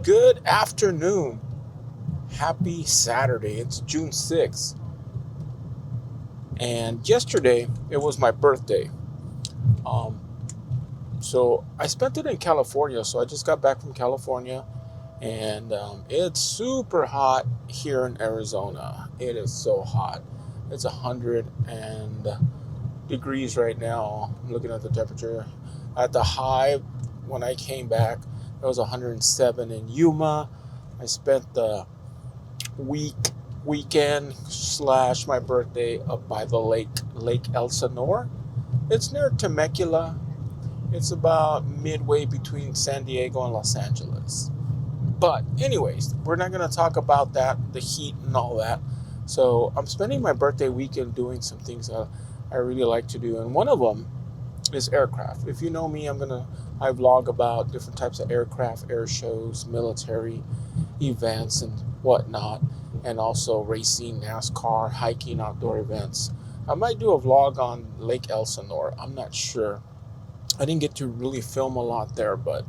Good afternoon. Happy Saturday. It's June 6th. And yesterday, it was my birthday. Um, so I spent it in California. So I just got back from California. And it's super hot here in Arizona. It is so hot. It's 100 degrees right now. I'm looking at the temperature. At the high, when I came back, it was 107 in Yuma. I spent the weekend / my birthday up by the Lake Elsinore. It's near Temecula. It's about midway between San Diego and Los Angeles. But anyways, we're not going to talk about that, the heat and all that. So I'm spending my birthday weekend doing some things that I really like to do, and one of them is aircraft. If you know me, I vlog about different types of aircraft, air shows, military events and whatnot, and also racing, NASCAR, hiking, outdoor events. I might do a vlog on Lake Elsinore. I'm not sure. I didn't get to really film a lot there, but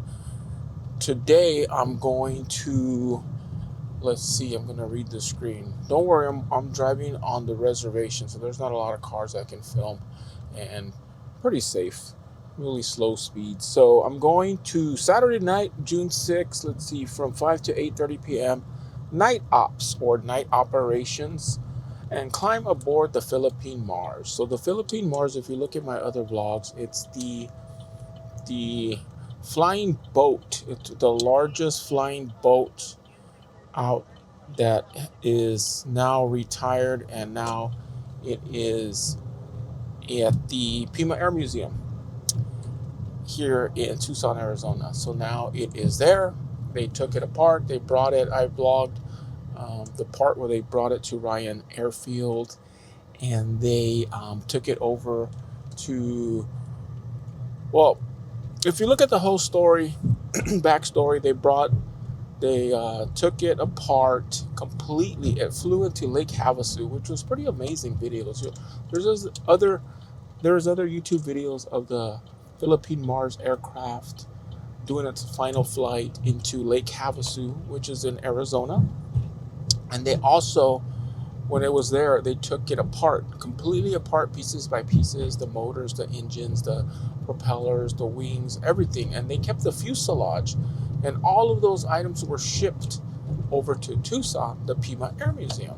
today I'm going to, I'm going to read the screen. Don't worry, I'm driving on the reservation, so there's not a lot of cars I can film, and pretty safe, really slow speed. So I'm going to Saturday night, June 6th, from 5 to 8:30 p.m., night ops or night operations, and climb aboard the Philippine Mars. So the Philippine Mars, if you look at my other vlogs, it's the flying boat. It's the largest flying boat out that is now retired, and now it is at the Pima Air Museum here in Tucson, Arizona. So now it is there. They took it apart. They brought it. I vlogged the part where they brought it to Ryan Airfield, and they took it over to, well, if you look at the whole story, backstory, they took it apart completely. It flew into Lake Havasu, which was pretty amazing videos. There's other YouTube videos of the Philippine Mars aircraft doing its final flight into Lake Havasu, which is in Arizona. And they also, when it was there, they took it apart, completely apart, pieces by pieces, the motors, the engines, the propellers, the wings, everything. And they kept the fuselage. And all of those items were shipped over to Tucson, the Pima Air Museum,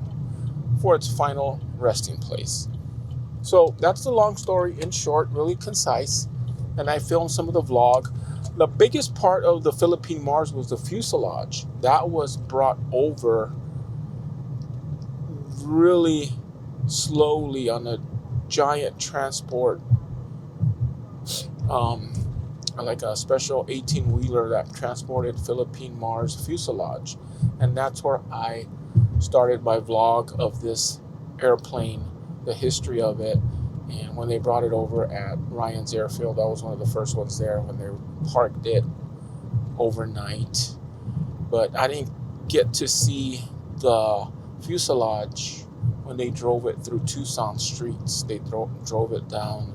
for its final resting place. So that's the long story in short, really concise. And I filmed some of the vlog. The biggest part of the Philippine Mars was the fuselage. That was brought over really slowly on a giant transport, like a special 18-wheeler that transported Philippine Mars fuselage. And that's where I started my vlog of this airplane, the history of it. And when they brought it over at Ryan's Airfield, that was one of the first ones there when they parked it overnight. But I didn't get to see the fuselage when they drove it through Tucson streets. They drove it down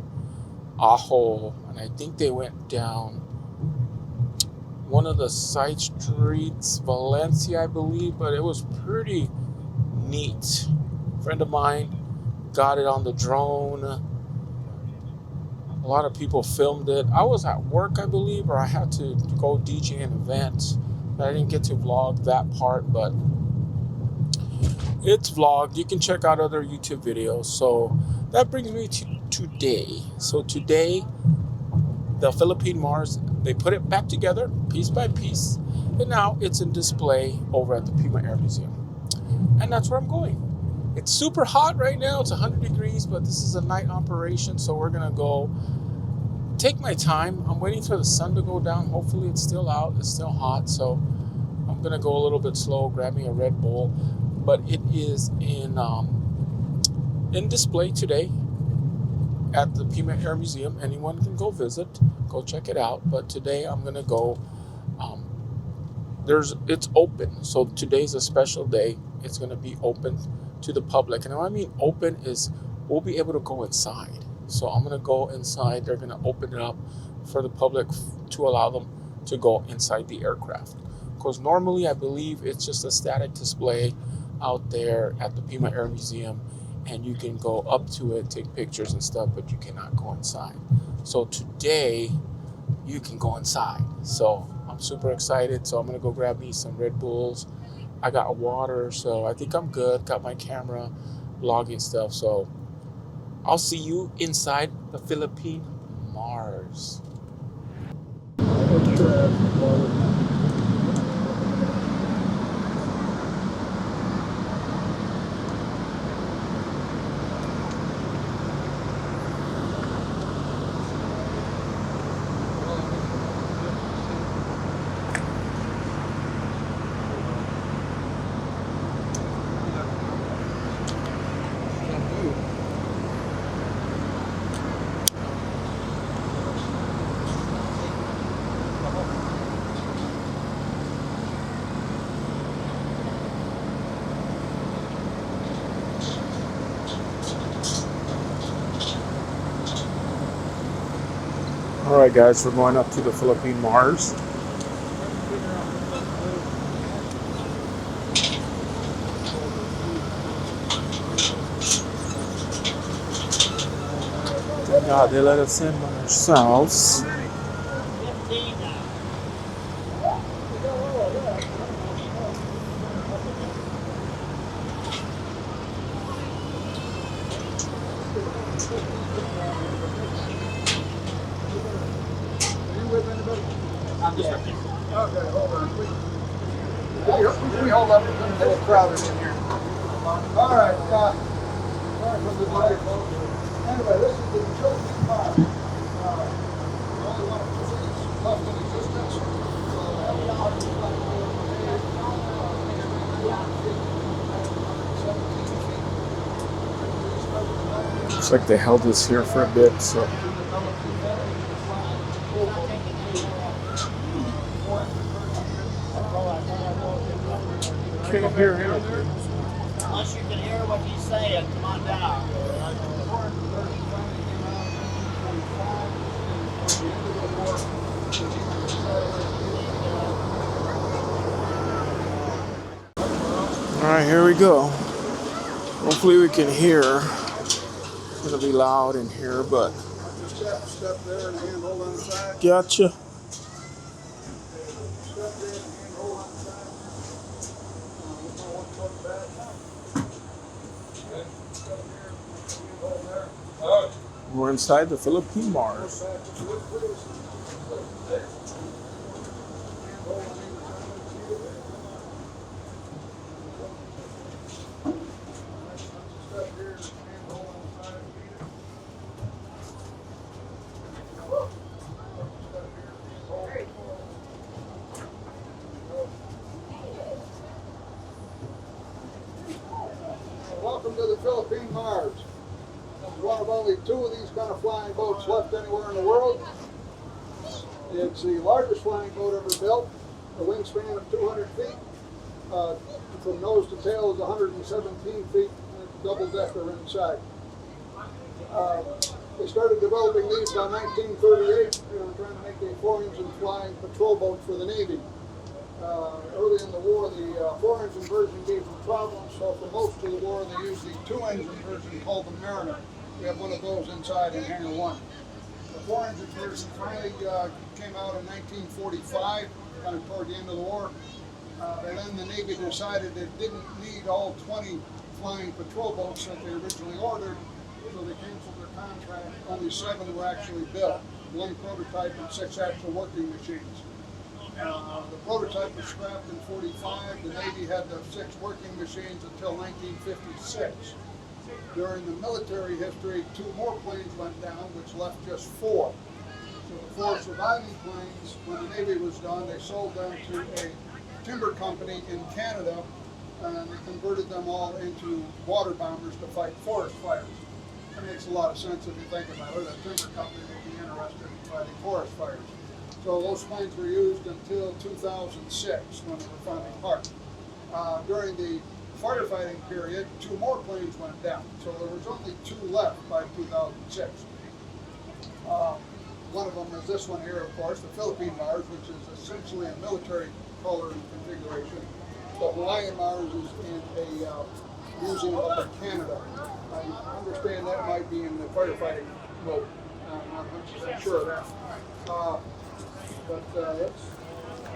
Ajo, and I think they went down one of the side streets, Valencia, I believe, but it was pretty neat. A friend of mine got it on the drone. A lot of people filmed it. I was at work, I believe, or I had to go DJ an event. I didn't get to vlog that part, but it's vlogged. You can check out other YouTube videos. So that brings me to today. So today, the Philippine Mars, they put it back together piece by piece, and now it's in display over at the Pima Air Museum. And that's where I'm going. It's super hot right now. It's 100 degrees, but this is a night operation, so we're going to go take my time. I'm waiting for the sun to go down. Hopefully it's still out. It's still hot, so I'm going to go a little bit slow, grab me a Red Bull. But it is in display today at the Pima Air Museum. Anyone can go visit, go check it out. But today I'm going to go, it's open. So today's a special day. It's going to be open to the public. And what I mean open is we'll be able to go inside. So I'm going to go inside. They're going to open it up for the public to allow them to go inside the aircraft. because normally I believe it's just a static display out there at the Pima Air Museum, and you can go up to it, take pictures and stuff, but you cannot go inside. So today you can go inside. So I'm super excited. So I'm gonna go grab me some Red Bulls. I got water, so I think I'm good. Got my camera, vlogging stuff. So I'll see you inside the Philippine Mars. All right, guys, we're going up to the Philippine Mars. Thank God they let us in by ourselves. I'm just right here. Okay, hold on. We hold up. It's a little crowded in here. All right. Sorry for the delay, folks. Anyway, this is the Philippine Mars. The only one of the fleets left in existence. Looks like they held us here for a bit, so. Can't hear anything. Unless you can hear what he's saying, come on down. All right, here we go. Hopefully we can hear. It's gonna be loud in here, but Step there and hand hold on the side. gotcha. Step there and hand hold on the side. One foot back. Step here, hand hold there. We're inside the Philippine Mars. Welcome to the Philippine Mars. It's one of only two of these kind of flying boats left anywhere in the world. It's the largest flying boat ever built, a wingspan of 200 feet. From nose to tail is 117 feet, and it's double-decker inside. They started developing these by 1938. They were trying to make a 4-engine flying patrol boat for the Navy. Early in the war, the 4-engine version gave them problems, so for most of the war they used the 2-engine version called the Mariner. We have one of those inside in Hangar 1. The 4-engine version finally came out in 1945, kind of toward the end of the war. And then the Navy decided it didn't need all 20 flying patrol boats that they originally ordered, so they canceled their contract. Only 7 were actually built, 1 prototype and 6 actual working machines. The prototype was scrapped in '45. The Navy had the 6 working machines until 1956. During the military history, 2 more planes went down, which left just 4. So the 4 surviving planes, when the Navy was done, they sold them to a timber company in Canada, and they converted them all into water bombers to fight forest fires. That makes a lot of sense if you think about it. A timber company would be interested in fighting forest fires. So those planes were used until 2006 when they were finally parked. During the firefighting period, 2 more planes went down. So there was only 2 left by 2006. One of them them is this one here, of course, the Philippine Mars, which is essentially a military color and configuration. The Hawaiian Mars is in a museum up in Canada. I understand that might be in the firefighting mode. I'm not 100% sure of that. But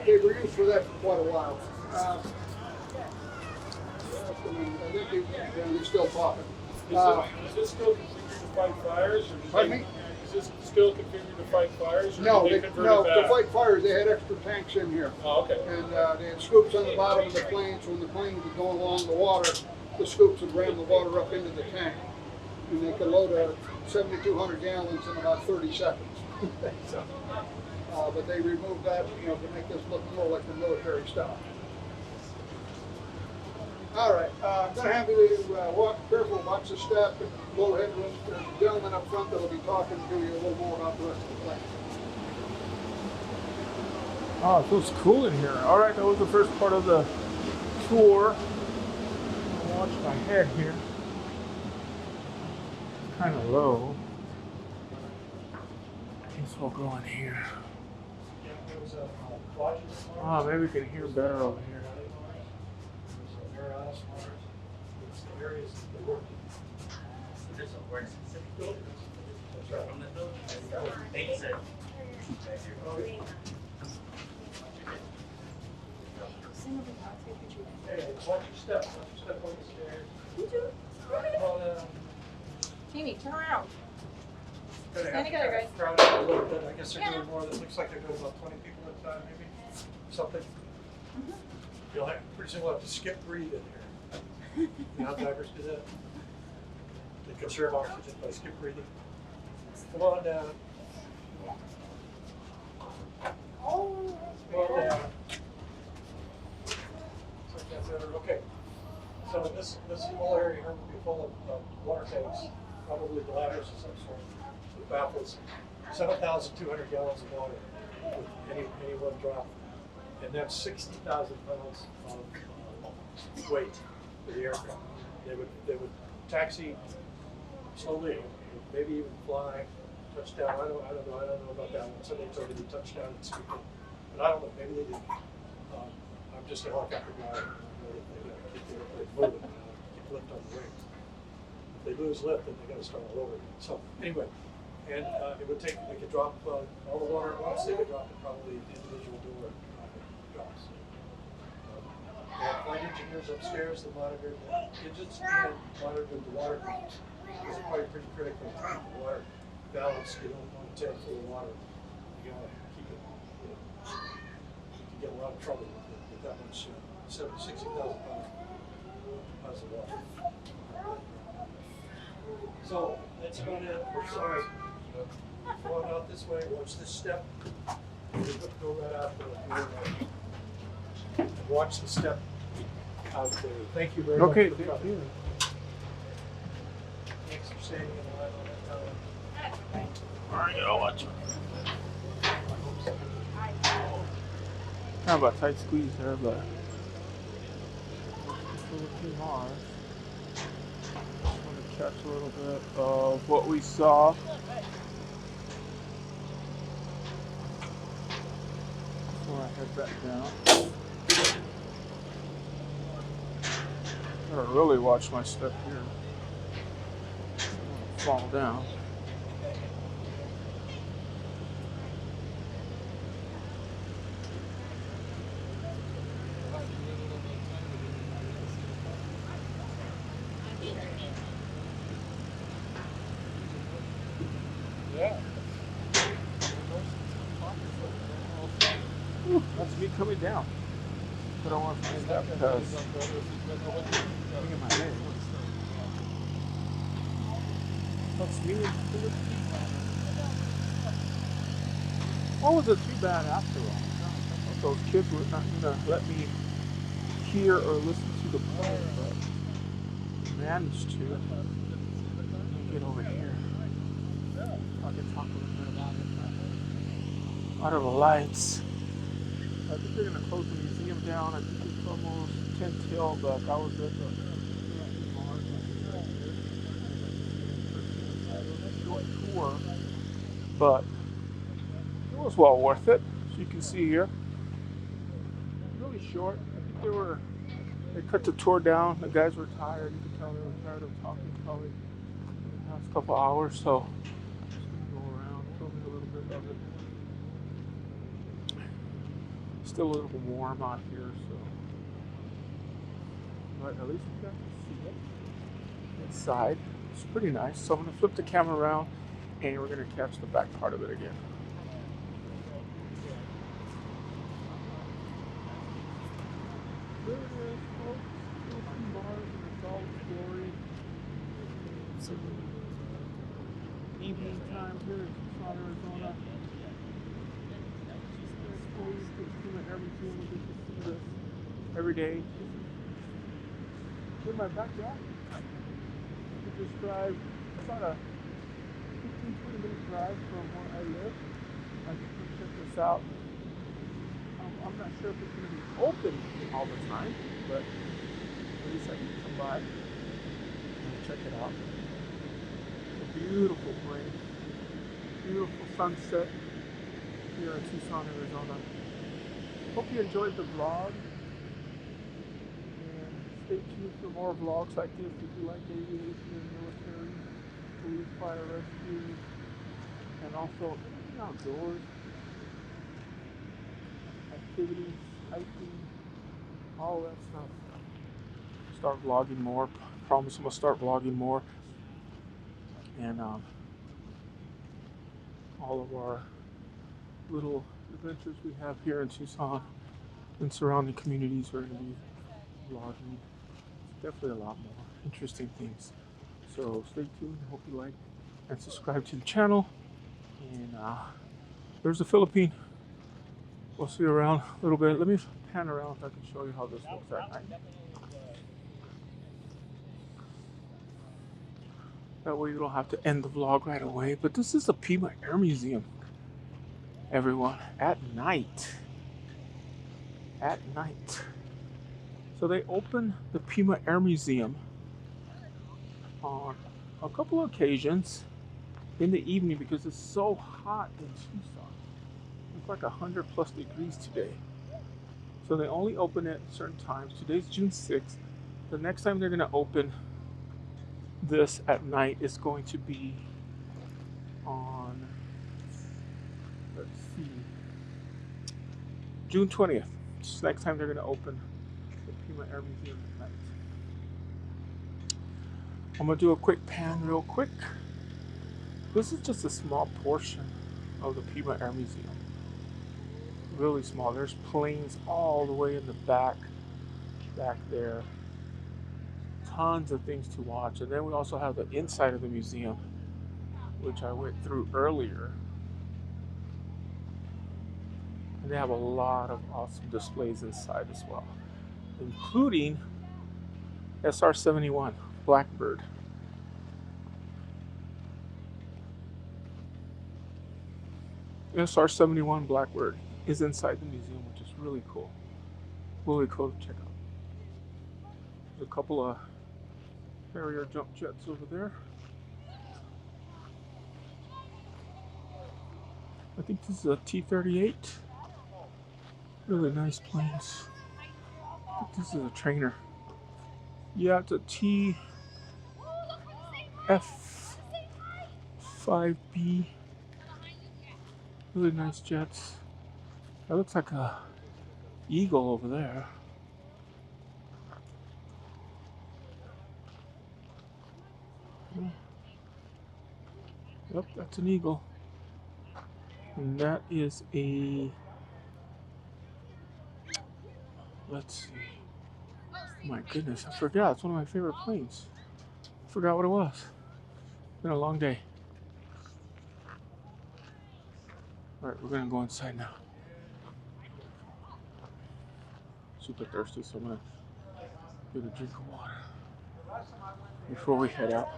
they were used for that for quite a while. I think they're still talking. Is this still configured to fight fires? Or Pardon me? Is this still configured to fight fires? Or No, did they convert it to back? fight fires, they had extra tanks in here. Oh, okay. And they had scoops on the bottom of the planes. When the plane was going along the water, the scoops would ram the water up into the tank. And they could load 7,200 gallons in about 30 seconds. But they removed that, to make this look more like the military style. All right, I'm going to have you walk careful, watch the step, and low headroom. There's a gentleman up front that will be talking to you a little more about the rest of the plane. Oh, it feels cool in here. All right, that was the first part of the tour. I'll watch my head here. It's kind of low. I guess we'll go in here. Oh, maybe we can hear better over here. Hey, watch your step on the stairs. You too. Jamie, turn around. Stand together, guys. Crowd out a little bit. I guess they're doing more. That looks like they're doing about 20 people at a time, maybe. Something. You'll have, pretty soon we'll have to skip breathe in here. You know how divers do that? They conserve oxygen by skip breathing. Come on down. Come on down. Okay. So this whole area here will be full of water tanks, probably bladders of some sort, with baffles. 7,200 gallons of water with any one drop. And that's 60,000 pounds of weight for the aircraft. They would taxi slowly, maybe even fly, touchdown. I don't know about that one. Somebody told me they touched down and scooped it, but I don't know. Maybe they didn't. I'm just a helicopter guy. They got to keep the airplane moving, keep lift on the wings. If they lose lift, then they got to start all over again. So anyway, and it would take. They could drop all the water at once. They could drop it probably individual door drops. They had flight engineers upstairs that monitored the engines and monitored the water gauge. It's probably pretty critical to keep the water balanced. You don't want to tank full of water. You gotta keep it. You can get a lot of trouble with that much 60,000 pounds of water. So that's about it. We're sorry. Go on out this way. Watch this step. Go right out the door. And watch the step out there. Thank you very much. Okay, for thank coming. you. Thanks for staying in line on that time. All right, I'll watch. Kind of a tight squeeze there, but Philippine Mars. I want to catch a little bit of what we saw. Before I head back down. Gotta really watch my step here. I don't want to fall down. Yeah. Ooh, that's me coming down. But I want to stand up because look at my head. That's me in Philippines. What was it too bad after all? I thought those kids were not gonna let me hear or listen to the plane, but managed to. Let me get over here. I can talk a little bit about it. Out of the lights. I think they're gonna close the museum down. I think it's almost 10 till, but that was it. Short tour, but was well worth it. As you can see here, really short. I think they cut the tour down. The guys were tired. You could tell they were tired of talking probably the past couple hours. So just gonna go around, filming a little bit of it. Still a little warm out here, so but at least we got to see it inside. It's pretty nice. So I'm gonna flip the camera around and we're gonna catch the back part of it again. There it is, folks. Philippine Mars in its all its glory. It's evening time here in Tucson, Arizona. The Pima Air Museum, we get to see this every day. In my backyard, to describe, it's about a 15-20 minute drive from where I live. I can come check this out. I'm not sure if it's going to be open all the time, but at least I can come by and check it out. It's a beautiful place, beautiful sunset here in Tucson, Arizona. Hope you enjoyed the vlog, and stay tuned for more vlogs like this if you like aviation, military, police, fire, rescue, and also anything outdoors, activities, hiking, all that stuff. Start vlogging more. Promise I'm gonna start vlogging more, and all of our little adventures we have here in Tucson and surrounding communities we're going to be vlogging. It's definitely a lot more interesting things. So stay tuned. Hope you like and subscribe to the channel. And there's the Philippine. We'll see you around a little bit. Let me pan around if I can show you how this looks at night. That way you don't have to end the vlog right away. But this is the Pima Air Museum, everyone, at night. At night. So they open the Pima Air Museum on a couple of occasions in the evening because it's so hot in Tucson. It's like 100+ degrees today. So they only open it at certain times. Today's June 6th. The next time they're going to open this at night is going to be on, let's see, June 20th. It's the next time they're going to open the Pima Air Museum at night. I'm going to do a quick pan real quick. This is just a small portion of the Pima Air Museum. Really small. There's planes all the way in the back there. Tons of things to watch. And then we also have the inside of the museum, which I went through earlier. And they have a lot of awesome displays inside as well, including SR-71 Blackbird. SR-71 Blackbird is inside the museum, which is really cool. Really cool to check out. There's a couple of Harrier jump jets over there. I think this is a T-38. Really nice planes. I think this is a trainer. Yeah, it's a TF5B. Really nice jets. That looks like a Eagle over there. Yep, that's an Eagle. And that is a, let's see. My goodness, I forgot. It's one of my favorite planes. I forgot what it was. It's been a long day. Alright, we're gonna go inside now. Super thirsty, so I'm gonna get a drink of water before we head out.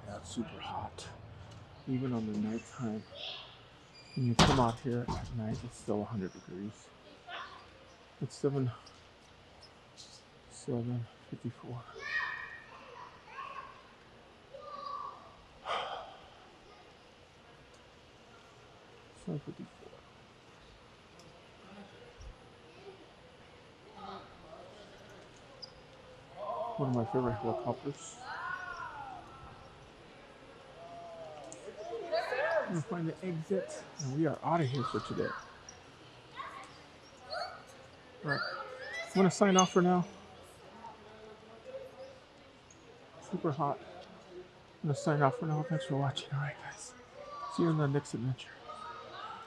Yeah, it's super hot. Even on the nighttime. When you come out here at night, it's still 100 degrees. It's 7:54. 7:54. One of my favorite helicopters. I'm gonna find the exit, and we are out of here for today. All right, I'm gonna sign off for now. Super hot. I'm gonna sign off for now. Thanks for watching. All right, guys. See you in the next adventure.